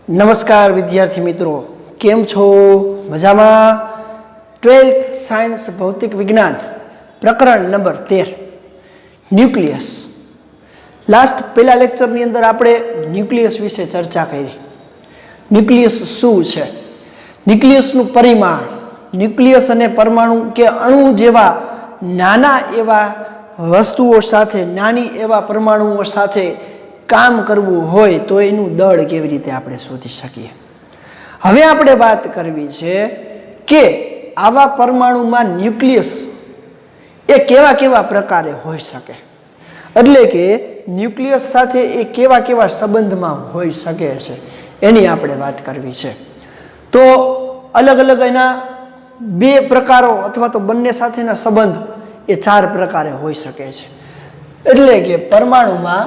નમસ્કાર વિદ્યાર્થી મિત્રો, કેમ છો? મજામાં? 12th સાયન્સ ભૌતિક વિજ્ઞાન પ્રકરણ નંબર 13 ન્યુક્લિયસ. લાસ્ટ પહેલા લેક્ચરની અંદર આપણે ન્યુક્લિયસ વિશે ચર્ચા કરી. ન્યુક્લિયસ શું છે, ન્યુક્લિયસનું પરિમાણ, ન્યુક્લિયસ અને પરમાણુ કે અણુ જેવા નાના એવા વસ્તુઓ સાથે, નાની એવા પરમાણુઓ સાથે કામ કરવું હોય તો એનું દળ કેવી રીતે આપણે શોધી શકીએ. હવે આપણે વાત કરવી છે કે આવા પરમાણુમાં ન્યુક્લિયસ એ કેવા કેવા પ્રકારે હોઈ શકે, એટલે કે ન્યુક્લિયસ સાથે એ કેવા કેવા સંબંધમાં હોઈ શકે છે એની આપણે વાત કરવી છે. તો અલગ અલગ એના બે પ્રકારો અથવા તો બંને સાથેના સંબંધ એ 4 પ્રકારે હોઈ શકે છે. એટલે કે પરમાણુમાં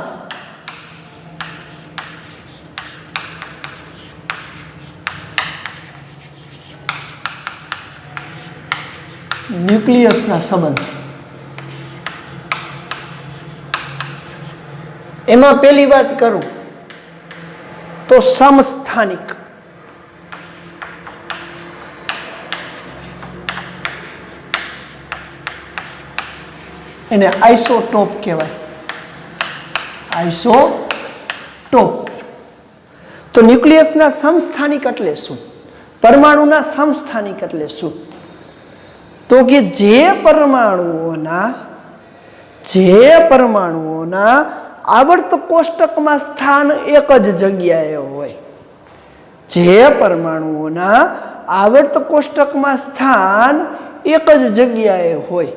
ન્યુક્લિયસના સંબંધ, એમાં પહેલી વાત કરું તો સમસ્થાનિક. એને આઇસોટોપ કહેવાય, આઇસોટોપ. તો ન્યુક્લિયસના સમસ્થાનિક એટલે શું, પરમાણુના સમસ્થાનિક એટલે શું? તો કે જે પરમાણુઓના આવર્ત કોષ્ટકમાં સ્થાન એક જ જગ્યાએ હોય, જે પરમાણુઓના આવર્ત કોષ્ટકમાં સ્થાન એક જ જગ્યાએ હોય,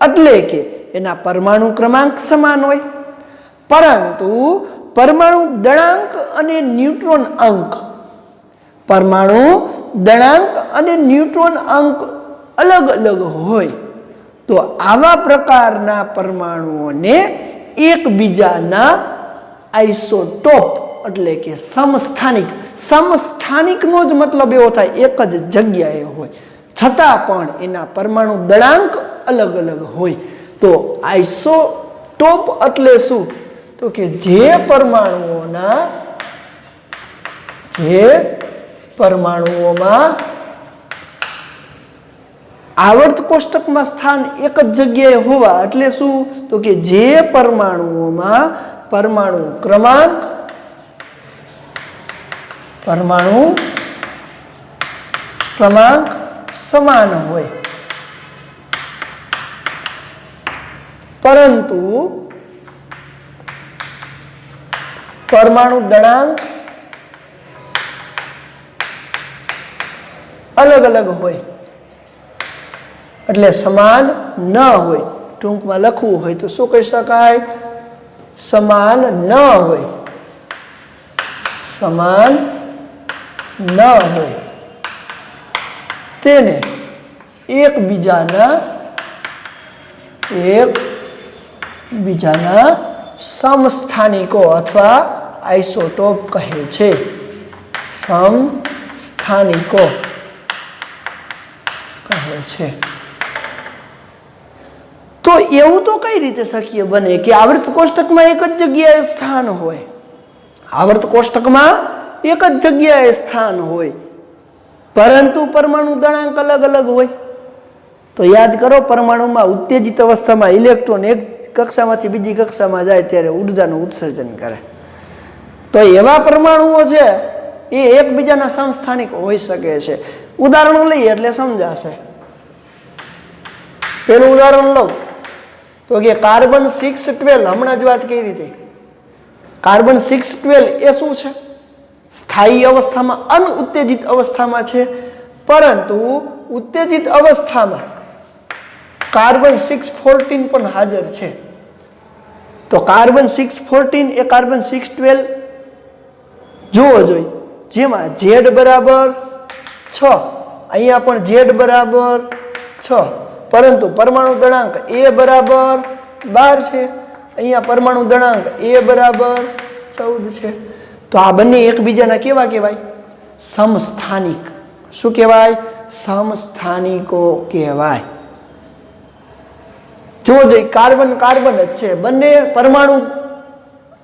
એટલે કે એના પરમાણુ ક્રમાંક સમાન હોય, પરંતુ પરમાણુ દળાંક અને ન્યુટ્રોન અંક, પરમાણુ દળાંક અને ન્યુટ્રોન અંક અલગ અલગ હોય, તો આવા પ્રકારના પરમાણુઓને એકબીજાના આઇસોટોપ એટલે કે સમસ્થાનિક. સમસ્થાનિકનો જ મતલબ એવો થાય એક જ જગ્યાએ હોય છતાં પણ એના પરમાણુ દળાંક અલગ અલગ હોય. તો આઇસોટોપ એટલે શું? તો કે જે પરમાણુઓમાં આવર્ત કોષ્ટકમાં સ્થાન એક જ જગ્યાએ હોવા એટલે શું? તો કે જે પરમાણુઓમાં પરમાણુ ક્રમાંક સમાન હોય, પરંતુ પરમાણુ દળાંક અલગ અલગ હોય, એટલે સમાન ન હોય. ટૂંકમાં લખવું હોય તો શું કહી શકાય? સમાન ન હોય, સમાન ન હોય તેને એકબીજાના સમસ્થાનિકો અથવા આઇસોટોપ કહે છે. સમસ્થાનિકો કહે છે. તો એવું તો કઈ રીતે શક્ય બને કે આવર્ત કોષ્ટકમાં એક જ જગ્યાએ સ્થાન હોય, આવર્ત કોષ્ટકમાં એક જ જગ્યાએ સ્થાન હોય, પરંતુ પરમાણુ દળાંક અલગ અલગ હોય? તો યાદ કરો, પરમાણુમાં ઉત્તેજિત અવસ્થામાં ઇલેક્ટ્રોન એક કક્ષામાંથી બીજી કક્ષામાં જાય ત્યારે ઉર્જાનું ઉત્સર્જન કરે. તો એવા પરમાણુઓ છે એ એકબીજાના સમસ્થાનિક હોઈ શકે છે. ઉદાહરણો લઈએ એટલે સમજાશે. પેલું ઉદાહરણ લઉં તો કે કાર્બન 612, હમણાં જ વાત કરી હતી. કાર્બન 612 એ શું છે? સ્થાયી અવસ્થામાં અનઉત્તેજિત અવસ્થામાં છે, પરંતુ ઉત્તેજિત અવસ્થામાં કાર્બન 614 પણ હાજર છે. તો કાર્બન 614 એ કાર્બન 612 જોવો જોઈએ, જેમાં Z બરાબર 6, અહીંયા પણ Z બરાબર 6, પરંતુ પરમાણુ દળાંક A બરાબર 12 છે, અહીંયા પરમાણુ દળાંક A બરાબર 14 છે. તો આ બંને એકબીજાના કેવા કહેવાય? સમસ્થાનિક. શું કહેવાય? સમસ્થાનિકો કહેવાય. જો કાર્બન કાર્બન જ છે, બંને પરમાણુ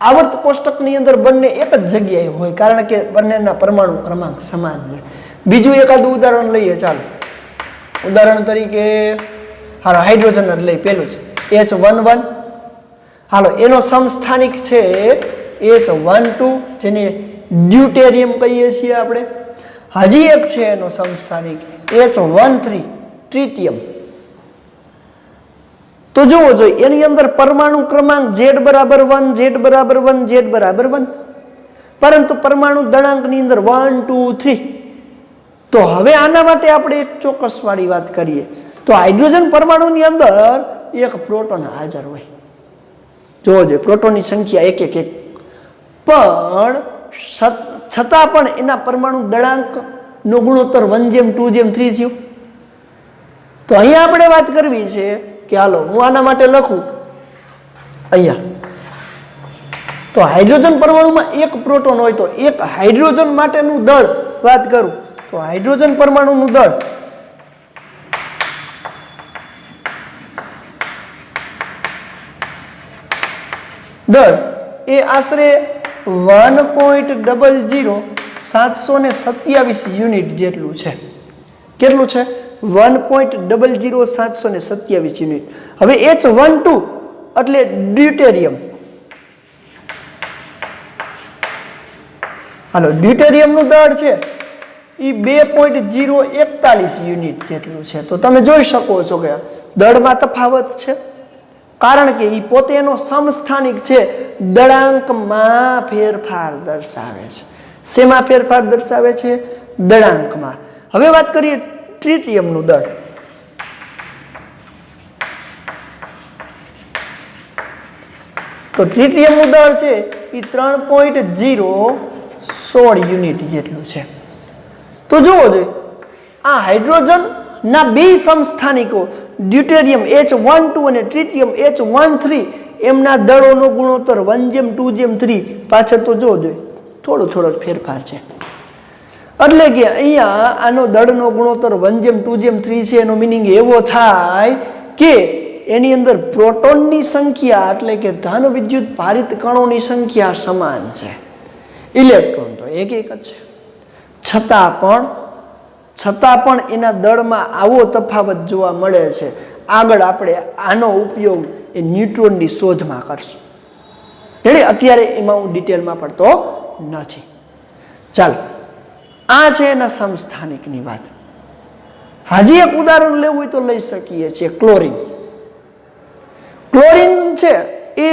આવર્ત કોષ્ટકની અંદર બંને એક જ જગ્યાએ હોય, કારણ કે બંનેના પરમાણુ ક્રમાંક સમાન છે. બીજું એકાદું ઉદાહરણ લઈએ. ચાલો, ઉદાહરણ તરીકે હાલો હાઇડ્રોજન જ લઈ. પેલું છે H11. હાલો, એનો સમસ્થાનિક છે H12, જેને ડ્યુટેરિયમ કહીએ છીએ આપણે. હજી એક છે એનો સમસ્થાનિક H13, ટ્રિટિયમ. તો જોવો જોઈએ, એની અંદર પરમાણુ ક્રમાંક Z બરાબર 1, Z બરાબર 1, Z બરાબર 1, પરંતુ પરમાણુ દળાંકની અંદર 1, 2, 3. તો હવે આના માટે આપણે એક ચોક્કસ વાળી વાત કરીએ તો હાઇડ્રોજન પરમાણુની અંદર એક પ્રોટોન હાજર હોય. જોવો જોઈએ, પ્રોટોનની સંખ્યા એક, પણ છતાં પણ એના પરમાણુ દળાંકનો ગુણોત્તર 1:2:3 થયો. તો અહીંયા આપણે વાત કરવી છે કે હાલો હું આના માટે લખું અહીંયા. તો હાઇડ્રોજન પરમાણુમાં એક પ્રોટોન હોય તો એક હાઇડ્રોજન માટેનું દળ વાત કરું તો હાઇડ્રોજન પરમાણુનું દળ એ આશરે 1.00727 યુનિટ જેટલું છે. કેટલું છે? 1.00727 યુનિટ. હવે H12 એટલે ડ્યુટેરિયમ. હાલો, ડ્યુટેરિયમનું દળ છે એ 2.041 યુનિટ જેટલું છે. તો તમે જોઈ શકો છો કે દળમાં તફાવત છે, કારણ કે એ પોતે એનો સમસ્થાનિક છે, દળાંકમાં ફેરફાર દર્શાવે છે. શેમાં ફેરફાર દર્શાવે છે? દળાંકમાં. હવે વાત કરીએ ટ્રિટિયમનું દળ. તો ટ્રિટિયમનું દળ છે એ 3.016 યુનિટ જેટલું છે. તો જુઓ જોઈએ, આ હાઇડ્રોજન ના બે સમસ્થાનિકો ડ્યુટેરિયમ H12 અને ટ્રિટિયમ H13 એમના દળોનો ગુણોત્તર 1:2:3. પાછળ તો જોવો જોઈએ થોડો ફેરફાર છે. એટલે કે અહીંયા આનો દળનો ગુણોત્તર 1:2:3 છે. એનો મિનિંગ એવો થાય કે એની અંદર પ્રોટોનની સંખ્યા એટલે કે ધન વિદ્યુત ભારિત કણોની સંખ્યા સમાન છે. ઇલેક્ટ્રોન તો એક જ છે. છતાં પણ એના દળમાં આવો તફાવત જોવા મળે છે. આગળ આપણે આનો ઉપયોગ એ ન્યુટ્રોનની શોધમાં કરશું. એટલે અત્યારે એમાં હું ડિટેલમાં પડતો નથી. ચાલો, આ છે એના સમસ્થાનિકની વાત. હજી એક ઉદાહરણ લેવું હોય તો લઈ શકીએ છીએ ક્લોરીન. ક્લોરીન છે એ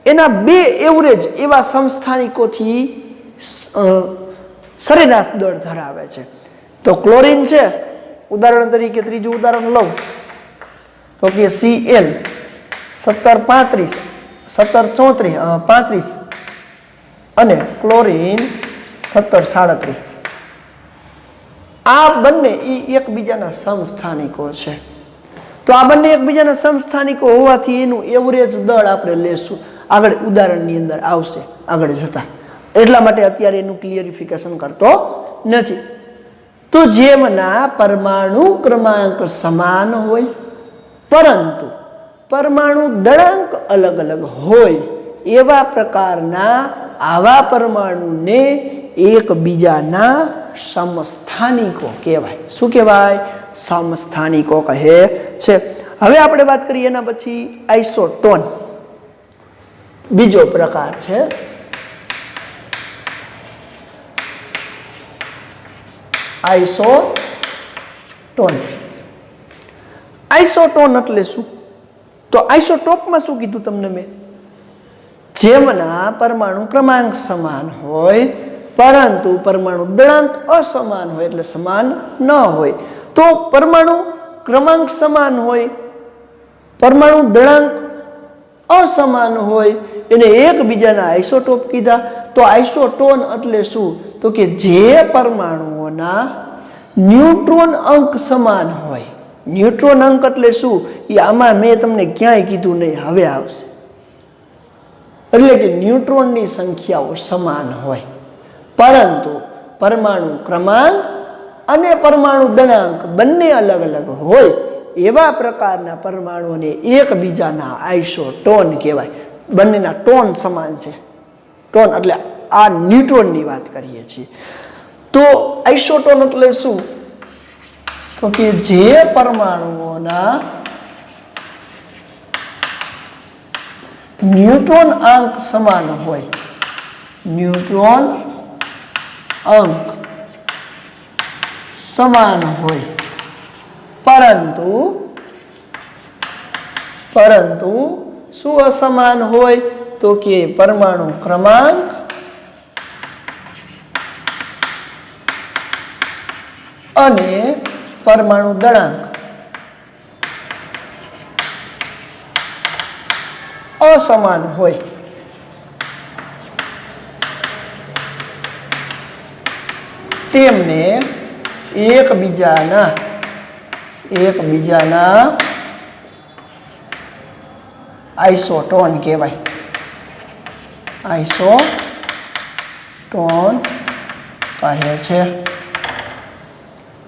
એના બે એવરેજ એવા સમસ્થાનિકોથી સરેરાશ દળ ધરાવે છે. તો ક્લોરીન છે, ઉદાહરણ તરીકે ત્રીજું ઉદાહરણ લઉં તો કે Cl 1735 1734 અને ક્લોરીન 1737. આ બંને એકબીજાના સમસ્થાનિકો છે. તો આ બંને એકબીજાના સમસ્થાનિકો હોવાથી એનું એવરેજ દળ આપણે લેશું. આગળ ઉદાહરણની અંદર આવશે આગળ જતા, એટલા માટે અત્યારે એનું ક્લિયરિફિકેશન કરતો નથી. તો જેમના પરમાણુ ક્રમાંક સમાન હોય પરંતુ પરમાણુ દળાંક અલગ અલગ હોય એવા પ્રકારના આવા પરમાણુને એકબીજાના સમસ્થાનિકો કહેવાય. શું કહેવાય? સમસ્થાનિકો કહે છે. હવે આપણે વાત કરીએ એના પછી આઇસોટોન. બીજો પ્રકાર છે આઇસોટોન. આઇસોટોન એટલે શું? તો આઇસોટોપમાં શું કીધું તમને મેં? જેમના પરમાણુ ક્રમાંક સમાન હોય પરંતુ પરમાણુ દળાંક અસમાન હોય, એટલે સમાન ન હોય. તો પરમાણુ ક્રમાંક સમાન હોય, પરમાણુ દળાંક અસમાન હોય, એને એકબીજાના આઇસોટોપ કીધા. તો આઇસોટોન એટલે શું? તો કે જે પરમાણુઓના ન્યુટ્રોન અંક સમાન હોય. ન્યુટ્રોન અંક એટલે શું? એ આમાં મેં તમને ક્યાંય કીધું નહીં, હવે આવશે. એટલે કે ન્યુટ્રોનની સંખ્યાઓ સમાન હોય પરંતુ પરમાણુ ક્રમાંક અને પરમાણુ દળાંક બંને અલગ અલગ હોય એવા પ્રકારના પરમાણુઓને એકબીજાના આઇસોટોન કહેવાય. બંનેના ટોન સમાન છે. ટોન એટલે આ ન્યુટ્રોનની વાત કરીએ છીએ. તો આઇસોટોન એટલે શું? તો કે જે પરમાણુઓના ન્યુટ્રોન અંક સમાન હોય. ન્યુટ્રોન અંક સમાન હોય, પરંતુ શું અસમાન હોય? તો કે પરમાણુ ક્રમાંક અને પરમાણુ દળાંક અસમાન હોય. તેમને એકબીજાના આઇસોટોન કહેવાય. આઇસોટોન કહે છે.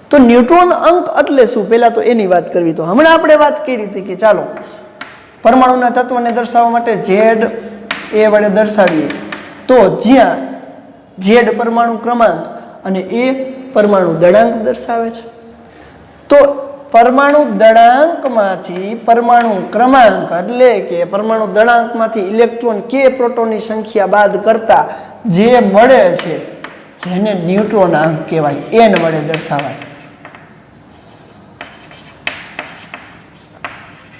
તો ન્યુટ્રોન અંક એટલે શું? પહેલા તો એની વાત કરવી. તો હમણાં આપણે વાત કરી હતી કે ચાલો પરમાણુના તત્વને દર્શાવવા માટે ઝેડ એ વડે દર્શાવીએ, તો જ્યાં ઝેડ પરમાણુ ક્રમાંક અને એ પરમાણુ દળાંક દર્શાવે છે, તો પરમાણુ દળાંકમાંથી પરમાણુ ક્રમાંક એટલે કે પરમાણુ દળાંકમાંથી ઇલેક્ટ્રોન કે પ્રોટોનની સંખ્યા બાદ કરતા જે મળે છે, જેને ન્યુટ્રોન અંક કહેવાય, એન વડે દર્શાવાય.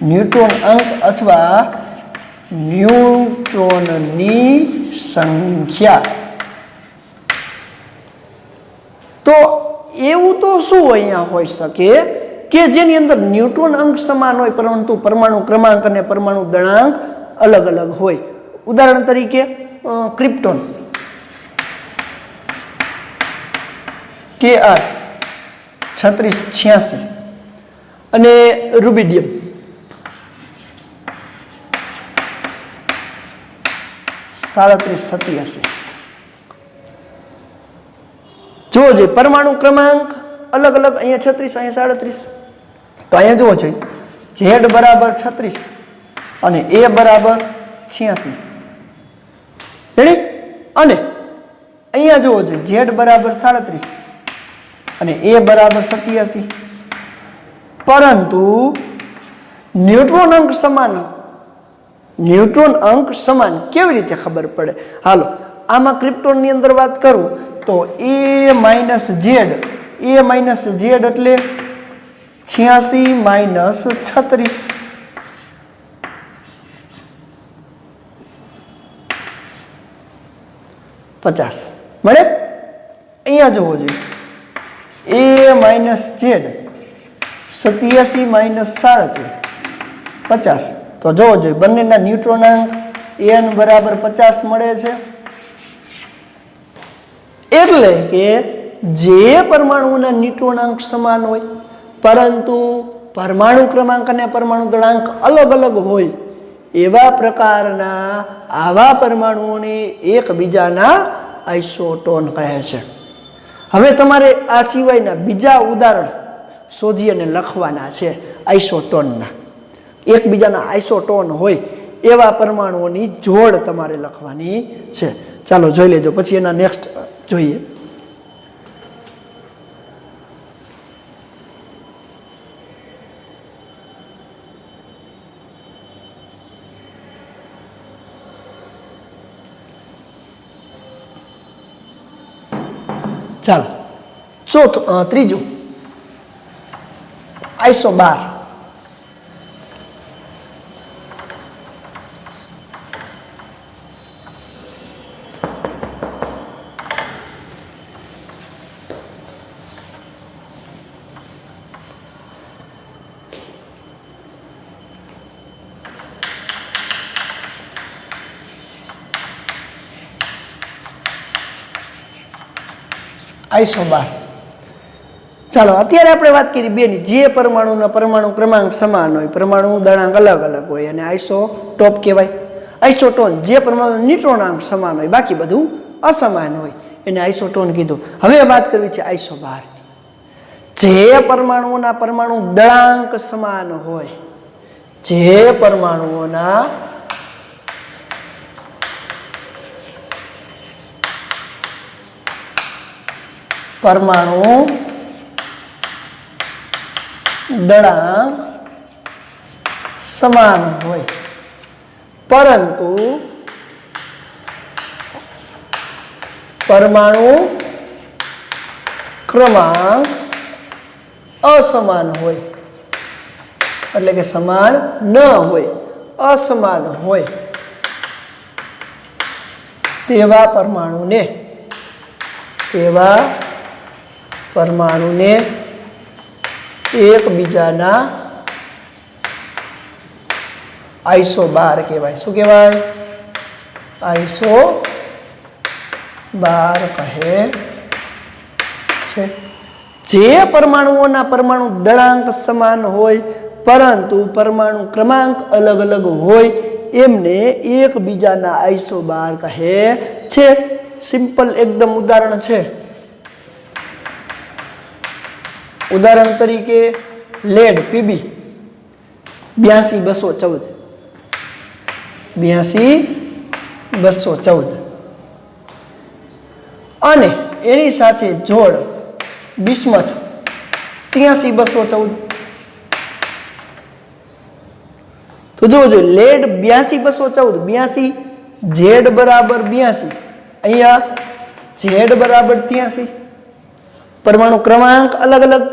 ન્યુટ્રોન અંક અથવા ન્યુટ્રોનની સંખ્યા. તો એવું તો શું અહીંયા હોઈ શકે કે જેની અંદર ન્યુટ્રોન અંક સમાન હોય પરંતુ પરમાણુ ક્રમાંક અને પરમાણુ દળાંક અલગ અલગ હોય? ઉદાહરણ તરીકે ક્રિપ્ટોન Kr 3686 અને રૂબિડિયમ 3787. જોવો જોઈએ પરમાણુ ક્રમાંક અલગ અલગ, અહીંયા 36, અહીંયા 37. તો અહીંયા જોવો જોઈએ ઝેડ બરાબર 36 અને એ બરાબર 86. રેડી? અને અહીંયા જોવો જોઈએ ઝેડ બરાબર 37 અને એ બરાબર 87. પરંતુ ન્યુટ્રોન અંક સમાન કેવી રીતે ખબર પડે? હાલો આમાં ક્રિપ્ટોનની અંદર વાત કરું તો એ માઇનસ ઝેડ એટલે 86 માઇનસ 36. મળે? અહીંયા જોવો જોઈએ એ માઇનસ ઝેડ 87 માઇનસ 37 50. તો જોવો જોઈએ બંનેના ન્યુટ્રોનાંક n બરાબર 50 મળે છે. એટલે કે જે પરમાણુના ન્યુટ્રોનાંક સમાન હોય પરંતુ પરમાણુ ક્રમાંક અને પરમાણુ દળાંક અલગ અલગ હોય, એવા પ્રકારના આવા પરમાણુઓને એકબીજાના આઇસોટોન કહે છે. હવે તમારે આ સિવાયના બીજા ઉદાહરણ શોધી અને લખવાના છે આઇસોટોનના. એકબીજાના આઇસોટોન હોય એવા પરમાણુઓની જોડ તમારે લખવાની છે. ચાલો જોઈ લેજો, પછી એના નેક્સ્ટ જોઈએ. ચાલો ત્રીજું આઈસો 12. આઈસો 12. ચાલો અત્યારે આપણે વાત કરી બેની, જે પરમાણુના પરમાણુ ક્રમાંક સમાન હોય, પરમાણુ દળાંક અલગ અલગ હોય અને આઇસોટોપ કહેવાય. આઇસોટોન જે પરમાણુ ન્યુટ્રોનાંક સમાન હોય, બાકી બધું અસમાન હોય, એને આઇસોટોન કીધું. હવે વાત કરવી છે આઈસો 12. જે પરમાણુઓના પરમાણુ દળાંક સમાન હોય, જે પરમાણુઓના પરમાણુ દળાંક સમાન હોય, પરંતુ પરમાણુ ક્રમાંક અસમાન હોય, એટલે કે સમાન ન હોય, અસમાન હોય તેવા પરમાણુને એકબીજાના આઈસોબાર કહેવાય. શું કહેવાય? આઈસોબાર કહે છે. જે પરમાણુઓના પરમાણુ દળાંક સમાન હોય પરંતુ પરમાણુ ક્રમાંક અલગ અલગ હોય એમને એકબીજાના આઈસોબાર કહે છે. સિમ્પલ એકદમ ઉદાહરણ છે. ઉદાહરણ તરીકે લેડ પીબી 82-214 અને એની સાથે જોડ બિસ્મથ 83-214. તો જોજો લેડ 82-214, ઝેડ બરાબર 82, અહીંયા ઝેડ બરાબર 83. પરમાણુ ક્રમાંક અલગ અલગ,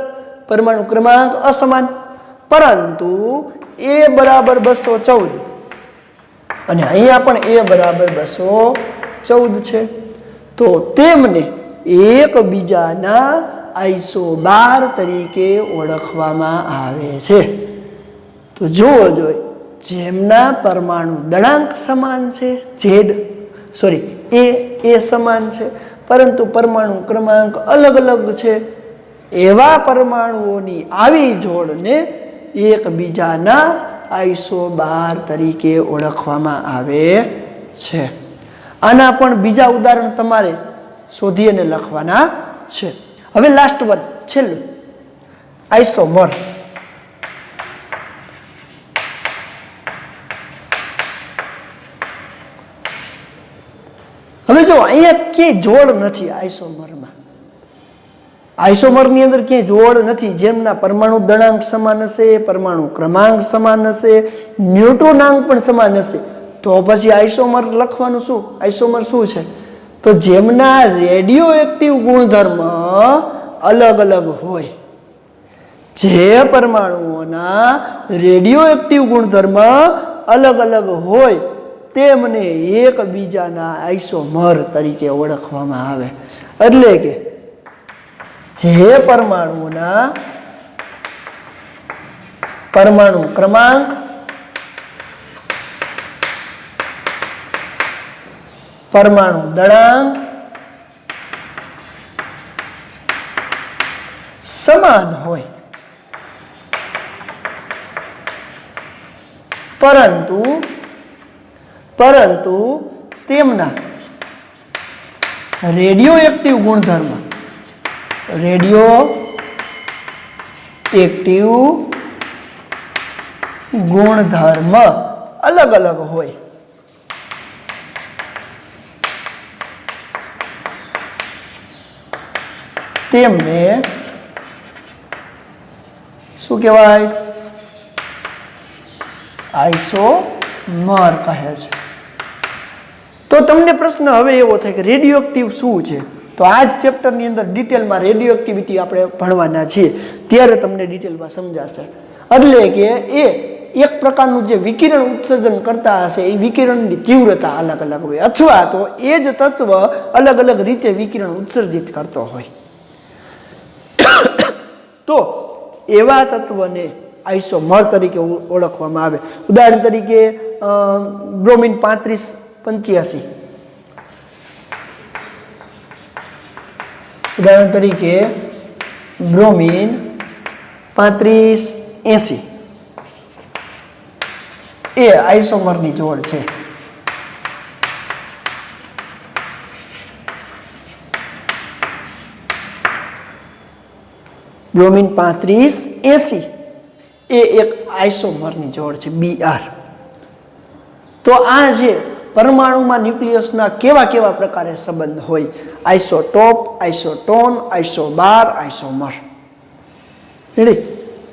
પરમાણુ ક્રમાંક અસમાન, પરંતુ એ બરાબર 214 અને અહીંયા પણ એ બરાબર 214 છે. તો તેમને એકબીજાના આઈસોબાર તરીકે ઓળખવામાં આવે છે. તો જુઓ જોઈએ, જેમના પરમાણુ દળાંક સમાન છે, એ સમાન છે, પરંતુ પરમાણુ ક્રમાંક અલગ અલગ છે, એવા પરમાણુઓની આવી જોડને એકબીજાના આઈસોબાર તરીકે ઓળખવામાં આવે છે. આના પણ બીજા ઉદાહરણ તમારે શોધી અને લખવાના છે. હવે લાસ્ટ વન, છેલ્લું, આઈસોમર. હવે જો અહીંયા ક્યાંય જોડ નથી આઈસોમરમાં. આઈસોમરની અંદર ક્યાંય જોડ નથી. જેમના પરમાણુ દળાંક સમાન હશે, પરમાણુ ક્રમાંક સમાન હશે, ન્યુટ્રોનાંક પણ સમાન હશે, તો પછી આઈસોમર લખવાનું શું? આઈસોમર શું છે? તો જેમના રેડિયો એક્ટિવ ગુણધર્મ અલગ અલગ હોય, જે પરમાણુઓના રેડિયો એક્ટિવ ગુણધર્મ અલગ અલગ હોય તેમને એકબીજાના આઈસોમર તરીકે ઓળખવામાં આવે. એટલે કે જે પરમાણુઓના પરમાણુ ક્રમાંક પરમાણુ દળાંક સમાન હોય, પરંતુ તેમના રેડિયો એક્ટિવ ગુણધર્મ અલગ અલગ હોય. તેમને શું કહેવાય? આઈસોમર કહે છે. તો તમને પ્રશ્ન હવે એવો થાય કે રેડિયો એક્ટિવ શું છે? તો આ જ ચેપ્ટરની અંદર ડિટેલમાં રેડિયો એક્ટિવિટી આપણે ભણવાના છીએ, ત્યારે તમને ડિટેલમાં સમજાશે. એટલે કે એ એક પ્રકારનું જે વિકિરણ ઉત્સર્જન કરતા હશે એ વિકિરણની તીવ્રતા અલગ અલગ હોય, અથવા તો એ જ તત્વ અલગ અલગ રીતે વિકિરણ ઉત્સર્જિત કરતો હોય. તો એવા તત્વને આઈસોમર તરીકે ઓળખવામાં આવે. ઉદાહરણ તરીકે બ્રોમિન 35-85, ઉદાહરણ તરીકે બ્રોમિન 35-80 એ આઈસોમરની જોડ છે. બ્રોમિન 35-80 એ એક આઈસોમરની જોડ છે, Br. તો આ જે પરમાણુમાં ન્યુક્લિયસના કેવા કેવા પ્રકારે સંબંધ હોય. Isotope, isotone, isobar, isomer. Ready?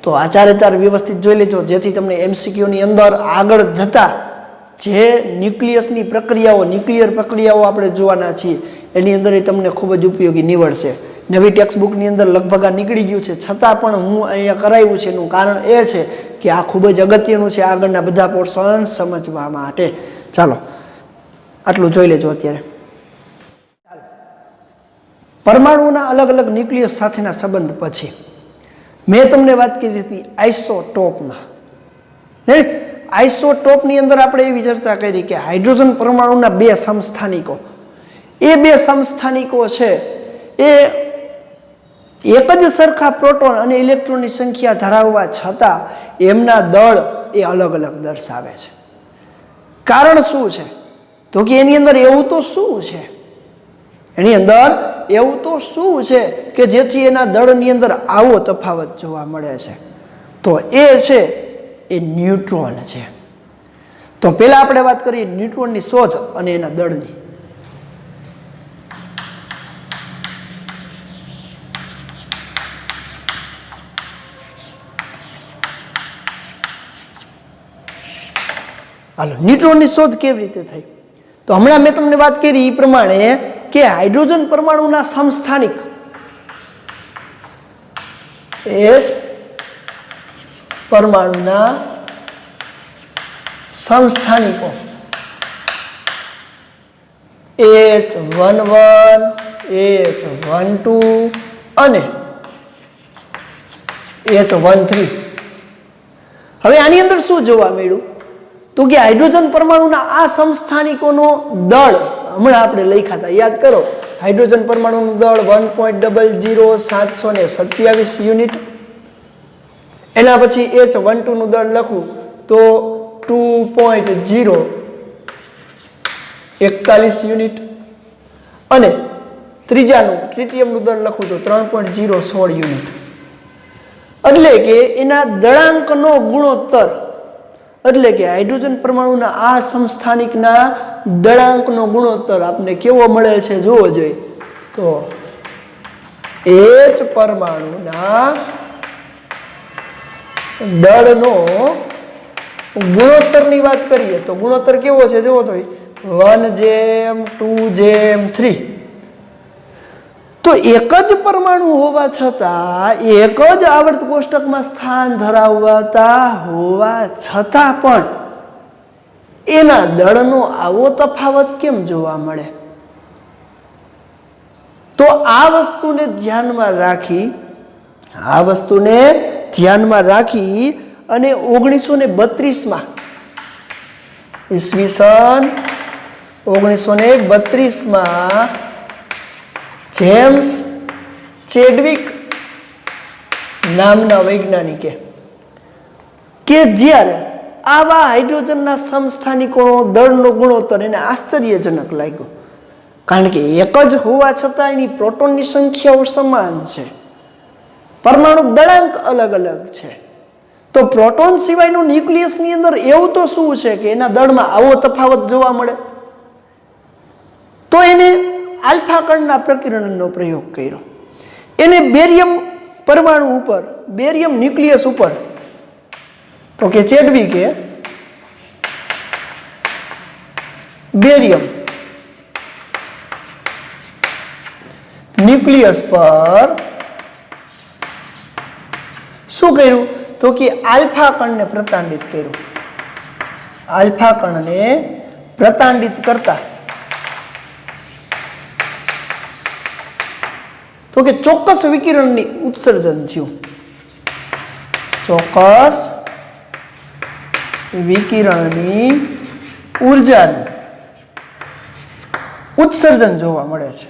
તો આ ચારે ચાર વ્યવસ્થિત જોઈ લેજો, જેથી તમને MCQની અંદર આગળ જતા જે ન્યુક્લિયસની પ્રક્રિયાઓ, ન્યુક્લિયર પ્રક્રિયાઓ આપણે જોવાના છીએ એની અંદર એ તમને ખૂબ જ ઉપયોગી નીવડશે. નવી ટેક્સ્ટ બુકની અંદર લગભગ આ નીકળી ગયું છે, છતાં પણ હું અહીંયા કરાવ્યું છે. એનું કારણ એ છે કે આ ખૂબ જ અગત્યનું છે આગળના બધા પોર્શન સમજવા માટે. ચાલો આટલું જોઈ લેજો અત્યારે. પરમાણુના અલગ અલગ ન્યુક્લિયસ સાથેના સંબંધ પછી મેં તમને વાત કરી હતી આઇસોટોપના. આઇસોટોપની અંદર આપણે એવી ચર્ચા કરી કે હાઇડ્રોજન પરમાણુના બે સમસ્થાનિકો, એ બે સમસ્થાનિકો છે એ એક જ સરખા પ્રોટોન અને ઇલેક્ટ્રોનની સંખ્યા ધરાવવા છતાં એમના દળ એ અલગ અલગ દર્શાવે છે. કારણ શું છે? તો કે એની અંદર એવું તો શું છે, એની અંદર એવું તો શું છે કે જેથી એના દળની અંદર આવો તફાવત જોવા મળે છે? તો એ છે એ ન્યુટ્રોન છે. તો પહેલા આપણે વાત કરીએ ન્યુટ્રોનની શોધ અને એના દળની. હાલો, ન્યુટ્રોનની શોધ કેવી રીતે થઈ? તો હમણાં મેં તમને વાત કરી એ પ્રમાણે કે હાઇડ્રોજન પરમાણુના સમસ્થાનિક H પરમાણુના સમસ્થાનિકો H11, H12 અને H13. હવે આની અંદર શું જોવા મળ્યું? તો કે હાઇડ્રોજન પરમાણુના આ સમસ્થાનિકોનો દળ હમણાં આપણે લખ્યા હતા, યાદ કરો. હાઇડ્રોજન પરમાણુનું દળ 1.00727 યુનિટ. એના પછી H12 નું દળ લખું તો 2.041 યુનિટ. અને ત્રીજાનું ટ્રિટિયમનું દળ લખું તો 3.016 યુનિટ. એટલે કે એના દળાંકનો ગુણોત્તર, એટલે કે હાઇડ્રોજન પરમાણુના આ સમસ્થાનિકના દળાંકનો ગુણોત્તર આપને કેવો મળે છે જોવો જોઈએ. તો H પરમાણુના દળનો ગુણોત્તરની વાત કરીએ તો ગુણોત્તર કેવો છે જોવો તો 1:2:3. તો એક જ પરમાણુ હોવા છતાં, એક જ આવર્ત કોષ્ટકમાં સ્થાન ધરાવતા હોવા છતાં પણ એના દળનો આવો તફાવત કેમ જોવા મળે? તો આ વસ્તુને ધ્યાનમાં રાખી અને 1932માં ઈસવીસન 1932માં જેમ્સ ચેડવિક નામના વૈજ્ઞાનિકે કે જ્યારે આવા હાઇડ્રોજનના સમસ્થાનિકોનો દળનો ગુણોત્તર એને આશ્ચર્યજનક લાગ્યો. કારણ કે એક જ હોવા છતાં એની પ્રોટોનની સંખ્યાઓ સમાન છે, પરમાણુ દળાંક અલગ અલગ છે. તો પ્રોટોન સિવાયનું ન્યુક્લિયસની અંદર એવું તો શું છે કે એના દળમાં આવો તફાવત જોવા મળે? તો એને આલ્ફા કણના પ્રકીર્ણનનો પ્રયોગ કર્યો. એને બેરિયમ પરમાણુ ઉપર, બેરિયમ ન્યુક્લિયસ ઉપર, તો કે ચેડવિકે બેરિયમ ન્યુક્લિયસ પર શું કર્યું? તો કે આલ્ફા કણને પ્રતાંડિત કર્યું. આલ્ફા કણને પ્રતાંડિત કરતા તો કે ચોક્કસ વિકિરણની ઉત્સર્જન થયું. ચોક્કસ વિકિરણની ઉર્જાનું ઉત્સર્જન જોવા મળે છે.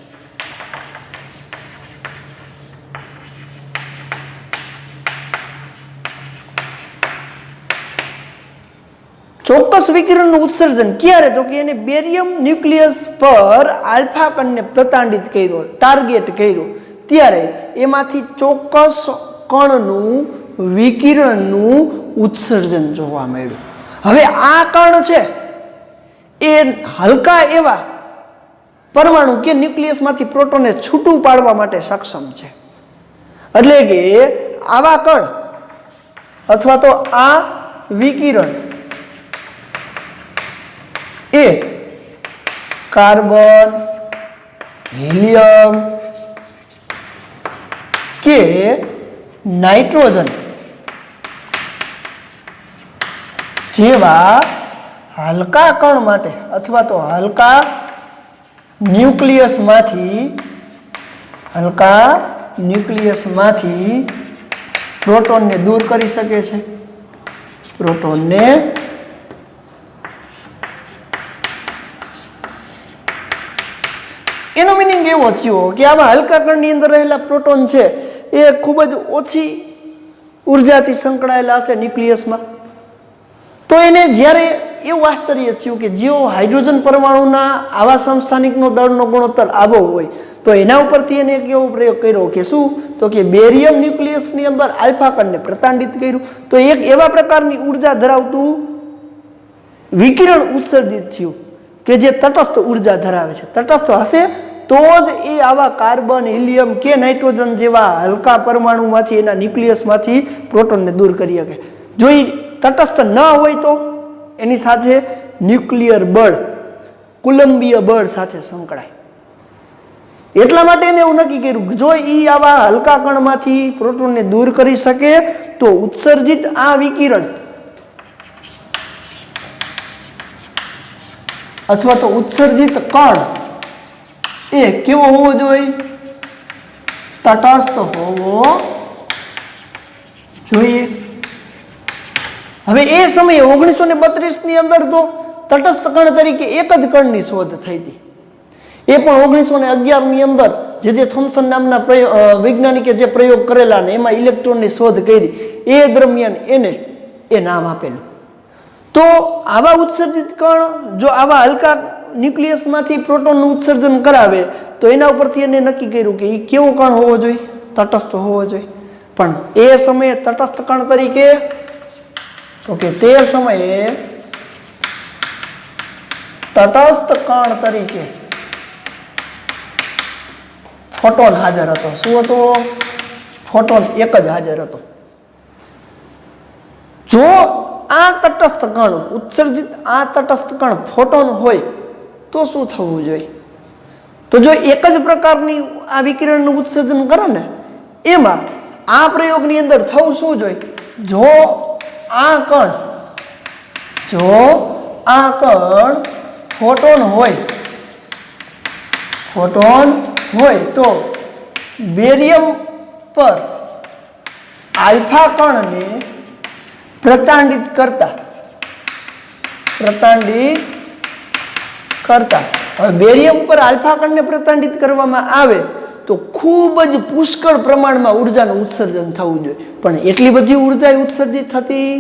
ચોક્કસ વિકિરણનું ઉત્સર્જન ક્યારે? તો કે એને બેરિયમ ન્યુક્લિયસ પર આલ્ફા કણને પ્રતાંડિત કર્યો, ટાર્ગેટ કર્યો, ત્યારે એમાંથી ચોક્કસ કણનું વિકિરણનું ઉત્સર્જન જોવા મળ્યું. હવે આ કણ છે એ હલકા એવા પરમાણુ કે ન્યુક્લિયસમાંથી પ્રોટોનને છૂટું પાડવા માટે સક્ષમ છે. એટલે કે આવા કણ અથવા તો આ વિકિરણ એ કાર્બન, હિલિયમ કે નાઇટ્રોજન જેવા હલકા કણ માટે અથવા તો હલકા ન્યુક્લિયસમાંથી પ્રોટોનને દૂર કરી શકે છે. પ્રોટોનને એનો મિનિંગ એવો થયો કે આવા હલકા કણની અંદર રહેલા પ્રોટોન છે એ ખૂબ જ ઓછી ઉર્જાથી સંકળાયેલા હશે ન્યુક્લિયસમાં. તો એને જ્યારે એવું આશ્ચર્ય થયું કે જેઓ હાઇડ્રોજન પરમાણુના આવા સમસ્થાનિકનો દળનો ગુણોત્તર આવો હોય તો એના ઉપરથી એને એક એવો પ્રયોગ કર્યો કે શું, તો કે બેરિયમ ન્યુક્લિયસની અંદર આલ્ફા કણને પ્રતાંડિત કર્યું તો એક એવા પ્રકારની ઉર્જા ધરાવતું વિકિરણ ઉત્સર્જિત થયું કે જે તટસ્થ ઉર્જા ધરાવે છે. તટસ્થ હશે તો જ એ આવા કાર્બન, હિલિયમ કે નાઇટ્રોજન જેવા હલકા પરમાણુમાંથી એના ન્યુક્લિયસમાંથી પ્રોટોનને દૂર કરી શકે. જો એ તટસ્થ ન હોય તો એની સાથે ન્યુક્લિયર બળ, કુલંબીય બળ સાથે સંકળાય. એટલા માટે એને એવું નક્કી કર્યું કે જો એ આવા હલકા કણમાંથી પ્રોટોનને દૂર કરી શકે તો ઉત્સર્જિત આ વિકિરણ અથવા તો ઉત્સર્જિત કણ એ કેવો હોવો જોઈએ? તટસ્થ હોવો જોઈએ. હવે એ સમયે 1932 ની અંદર તો તટસ્થ કણ તરીકે એક જ કણની શોધ થઈ હતી. એ પણ 1911 ની અંદર જે થોમ્સન નામના વૈજ્ઞાનિકે જે પ્રયોગ કરેલા ને એમાં ઇલેક્ટ્રોનની શોધ કરી એ દરમિયાન એને એ નામ આપેલું. તો આવા ઉત્સર્જિત કણ જો આવા હલકા ન્યુક્લિયસમાંથી પ્રોટોનનું ઉત્સર્જન કરાવે તો એના ઉપરથી એને નક્કી કર્યું કે એ કેવો કણ હોવો જોઈએ? તટસ્થ હોવો જોઈએ. પણ એ સમયે તટસ્થ કણ તરીકે તો કે તે સમયે તટસ્થ કણ તરીકે ફોટોન હાજર હતો. શું હતો? ફોટોન એક જ હાજર હતો. જો આ તટસ્થ કણ ઉત્સર્જિત આ તટસ્થ કણ ફોટોન હોય તો શું થવું જોઈએ? તો જો એક જ પ્રકારની આ વિકિરણનું ઉત્સર્જન કરે ને એમાં આ પ્રયોગની અંદર થવું શું જોઈએ? જો આ કણ ફોટોન હોય તો બેરિયમ પર આલ્ફા કણને પ્રતાંડિત કરતા હવે બેરિયમ પર આલ્ફા કણને પ્રતાંડિત કરવામાં આવે તો ખૂબ જ પુષ્કળ પ્રમાણમાં ઉર્જાનું ઉત્સર્જન થવું જોઈએ. પણ એટલી બધી ઉર્જા ઉત્સર્જિત થતી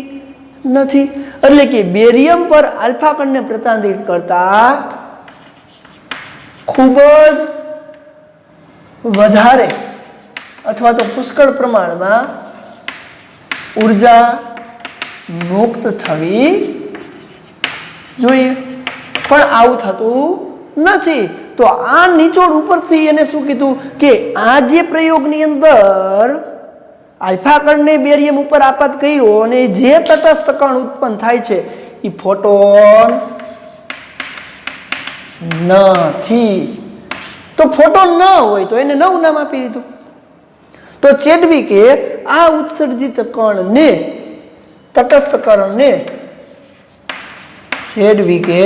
નથી. એટલે કે બેરિયમ પર આલ્ફા કણને પ્રતાંડિત કરતા ખૂબ જ વધારે અથવા તો પુષ્કળ પ્રમાણમાં ઉર્જા મુક્ત થવી જોઈએ. પણ આવું થતું નથી. તો આ નિચોડ ઉપરથી એને શું કીધું કે આ જે પ્રયોગની અંદર આલ્ફા કણને બેરિયમ ઉપર આપાત કર્યો અને જે તટસ્થ કણ ઉત્પન્ન થાય છે એ ફોટોન નથી. તો ફોટોન ન હોય તો એને નવું નામ આપી દીધું. તો ચેડવિકે આ ઉત્સર્જિત કણને તટસ્થ કણને ચેડવિકે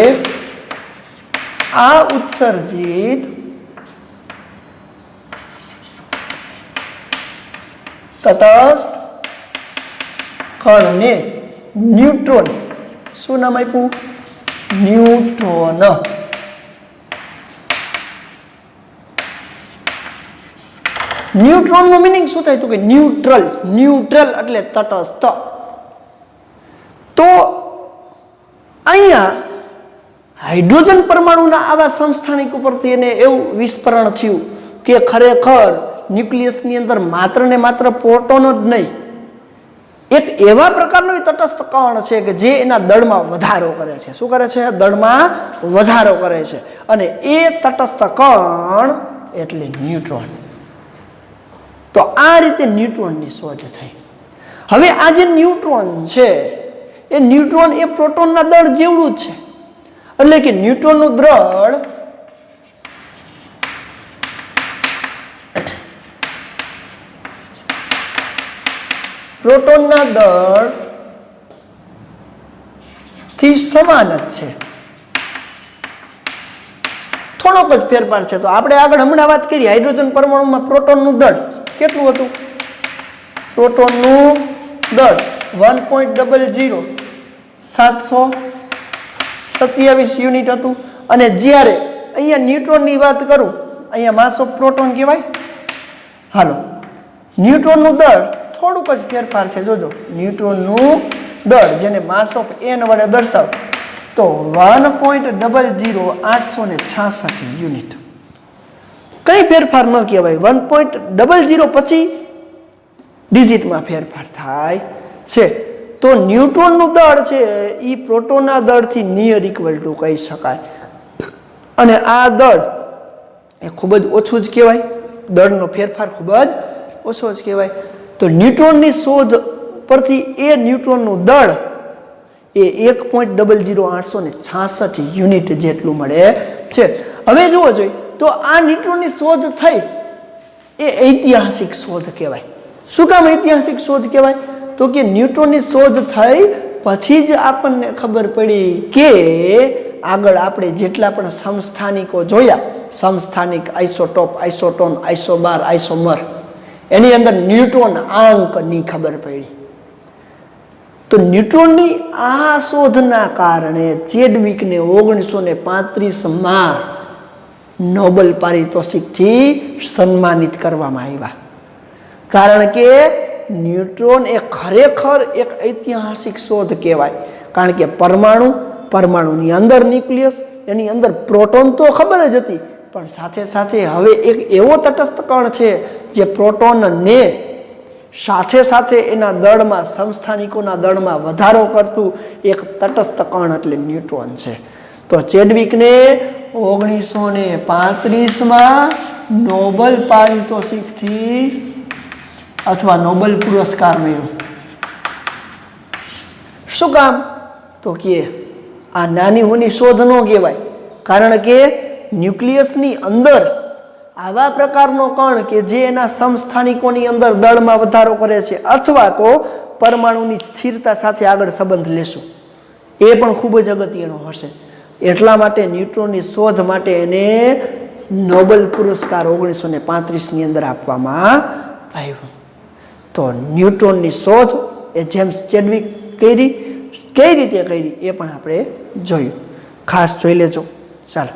આ ઉત્સર્જિત તટસ્થ કણને ન્યુટ્રોન શું નામ આપ્યું? ન્યુટ્રોન. ન્યુટ્રોન નું મિનિંગ શું થાય? તો કે ન્યુટ્રલ એટલે તટસ્થ. તો અહીંયા હાઇડ્રોજન પરમાણુના આવા સમસ્થાનિક ઉપરથી એને એવું વિસ્ફોરણ થયું કે ખરેખર ન્યુક્લિયસની અંદર માત્ર ને માત્ર પ્રોટોન જ નહીં એક એવા પ્રકારનો તટસ્થ કણ છે કે જે એના દળમાં વધારો કરે છે. શું કરે છે? દળમાં વધારો કરે છે. અને એ તટસ્થ કણ એટલે ન્યુટ્રોન. તો આ રીતે ન્યુટ્રોનની શોધ થઈ. હવે આ જે ન્યુટ્રોન છે એ ન્યુટ્રોન એ પ્રોટોનના દળ જેવડું જ છે. એટલે કે ન્યુટ્રોનનું દળ પ્રોટોનના દળ થી સમાન જ છે. થોડોક જ ફેરફાર છે. તો આપણે આગળ હમણાં વાત કરી હાઇડ્રોજન પરમાણુમાં પ્રોટોનનું દળ કેટલું હતું? પ્રોટોનનું દળ 1.00 727 યુનિટ હતું. અને જ્યારે અહીંયા ન્યુટ્રોનની વાત કરું, અહીંયા માસ ઓફ પ્રોટોન કહેવાય. હાલો, ન્યુટ્રોનનું દળ થોડુંક જ ફેરફાર છે. જોજો, ન્યુટ્રોનનું દળ જેને માસ ઓફ n વડે દર્શાવ તો 1.00866 યુનિટ. કઈ ફેરફાર ન કહેવાય. 1.00 પછી ડિજિટમાં ફેરફાર થાય છે. તો ન્યુટ્રોનનું દળ છે એ પ્રોટોનના દળથી નિયર ઇક્વલ ટુ કહી શકાય. અને આ દળ એ ખૂબ જ ઓછું જ કહેવાય. દળનો ફેરફાર ખૂબ જ ઓછો જ કહેવાય. તો ન્યુટ્રોનની શોધ પરથી એ ન્યુટ્રોનનું દળ એ 1.00866 યુનિટ જેટલું મળે છે. હવે જુઓ જોઈએ તો આ ન્યુટ્રોનની શોધ થઈ એ ઐતિહાસિક શોધ કહેવાય. શું કામ ઐતિહાસિક શોધ કહેવાય? તો કે ન્યુટ્રોનની શોધ થઈ પછી જ આપણને ખબર પડી કે આગળ આપણે જેટલા પણ સમસ્થાનિકો જોયા, સમસ્થાનિક, આઇસોટોપ, આઇસોટોન, આઇસોબાર, આઇસોમર, એની અંદર ન્યુટ્રોન આંકની ખબર પડી. તો ન્યુટ્રોનની આ શોધના કારણે ચેડવિકને 1935માં નોબેલ પારિતોષિકથી સન્માનિત કરવામાં આવ્યા. કારણ કે ન્યુટ્રોન એ ખરેખર એક ઐતિહાસિક શોધ કહેવાય. કારણ કે પરમાણુની અંદર ન્યુક્લિયસ, એની અંદર પ્રોટોન તો ખબર જ હતી, પણ સાથે સાથે હવે એક એવો તટસ્થ કણ છે જે પ્રોટોનને સાથે સાથે એના દળમાં, સમસ્થાનિકોના દળમાં વધારો કરતું એક તટસ્થ કણ એટલે ન્યુટ્રોન છે. તો ચેડવિકને 1935માં નોબેલ પારિતોષિકથી અથવા નોબેલ પુરસ્કાર મળ્યો. શું કામ? તો કે આ નાની હોની શોધ ન કહેવાય. કારણ કે ન્યુક્લિયસની અંદર આવા પ્રકારનો કણ કે જે એના સમસ્થાનિકોની અંદર દળમાં વધારો કરે છે અથવા તો પરમાણુની સ્થિરતા સાથે આગળ સંબંધ લેશું, એ પણ ખૂબ જ અગત્યનો હશે. એટલા માટે ન્યુટ્રોનની શોધ માટે એને નોબેલ પુરસ્કાર 1935ની અંદર આપવામાં આવ્યો. તો ન્યુટ્રોનની શોધ એ જેમ્સ ચેડવિક કઈ રીતે કરી એ પણ આપણે જોયું. ખાસ જોઈ લેજો. ચાલો.